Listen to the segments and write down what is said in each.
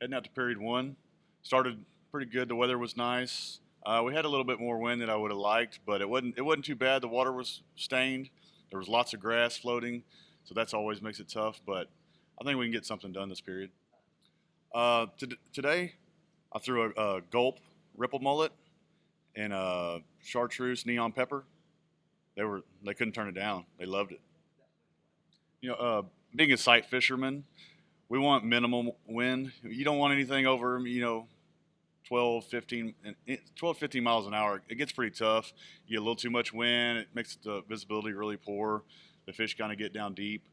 Heading out to period one. Started pretty good. The weather was nice. We had a little bit more wind than I would have liked, but it wasn't too bad. The water was stained. There was lots of grass floating, so that's always makes it tough. But I think we can get something done this period. Today, I threw a gulp ripple mullet and a chartreuse neon pepper. They couldn't turn it down. They loved it. Being a sight fisherman, we want minimum wind. You don't want anything over 12, 15, 12, 15 miles an hour. It gets pretty tough. You get a little too much wind. It makes the visibility really poor. The fish kind of get down deep.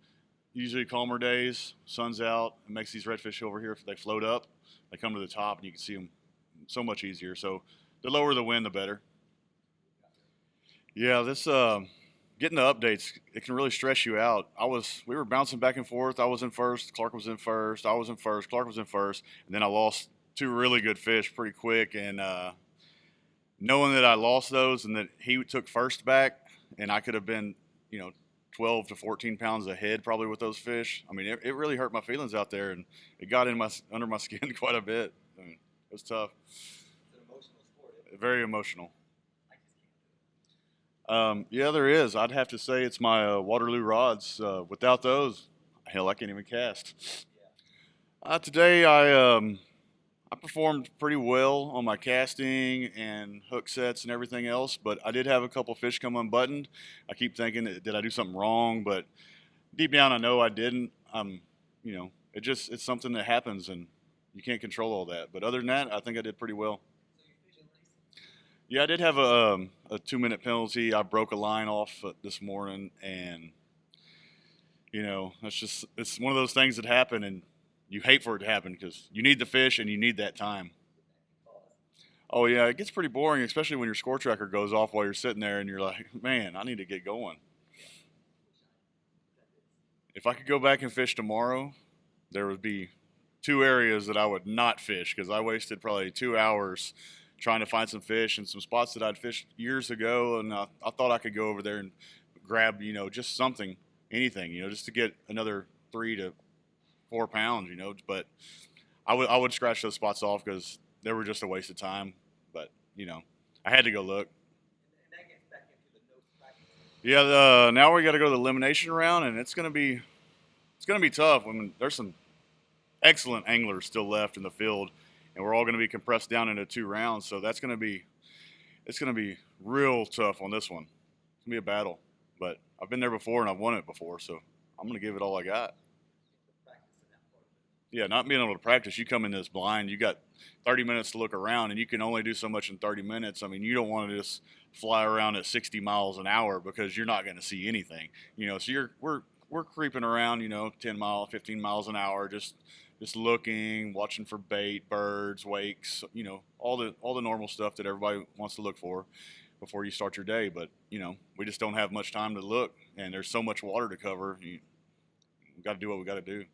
Usually calmer days, sun's out. It makes these redfish over here, if they float up, they come to the top and you can see them so much easier. So the lower the wind, the better. Yeah, this getting the updates, it can really stress you out. We were bouncing back and forth. I was in first, Clark was in first, I was in first, Clark was in first, and then I lost two really good fish pretty quick. And knowing that I lost those and that he took first back, and I could have been, 12 to 14 pounds ahead probably with those fish. I mean, it really hurt my feelings out there, and it got under my skin quite a bit. I mean, it was tough. It's an emotional sport, isn't it? Very emotional. I just can't do it. Yeah, there is. I'd have to say it's my Waterloo Rods. Without those, hell, I can't even cast. Today, I performed pretty well on my casting and hook sets and everything else, but I did have a couple fish come unbuttoned. I keep thinking, did I do something wrong? But deep down, I know I didn't. It's something that happens, and you can't control all that. But other than that, I think I did pretty well. So you're fishing nice? Yeah, I did have a 2-minute penalty. I broke a line off this morning, and it's one of those things that happen, and you hate for it to happen because you need the fish and you need that time. Oh yeah, it gets pretty boring, especially when your score tracker goes off while you're sitting there and you're like, man, I need to get going. If I could go back and fish tomorrow, there would be two areas that I would not fish because I wasted probably 2 hours trying to find some fish and some spots that I'd fished years ago, and I thought I could go over there and grab, just something, anything, just to get another 3 to 4 pounds, but I would scratch those spots off because they were just a waste of time. But I had to go look. And that gets back into the no practice. Yeah, now we got to go to the elimination round, and it's gonna be tough. I mean, there's some excellent anglers still left in the field, and we're all gonna be compressed down into 2 rounds. So it's gonna be real tough on this one. It's gonna be a battle, but I've been there before and I've won it before, so I'm gonna give it all I got. The practice in that part of it. Yeah, not being able to practice, you come in this blind, you got 30 minutes to look around, and you can only do so much in 30 minutes. I mean, you don't want to just fly around at 60 miles an hour because you're not going to see anything. So we're creeping around, 10 miles, 15 miles an hour, just looking, watching for bait, birds, wakes, all the normal stuff that everybody wants to look for before you start your day. But we just don't have much time to look, and there's so much water to cover. We got to do what we got to do.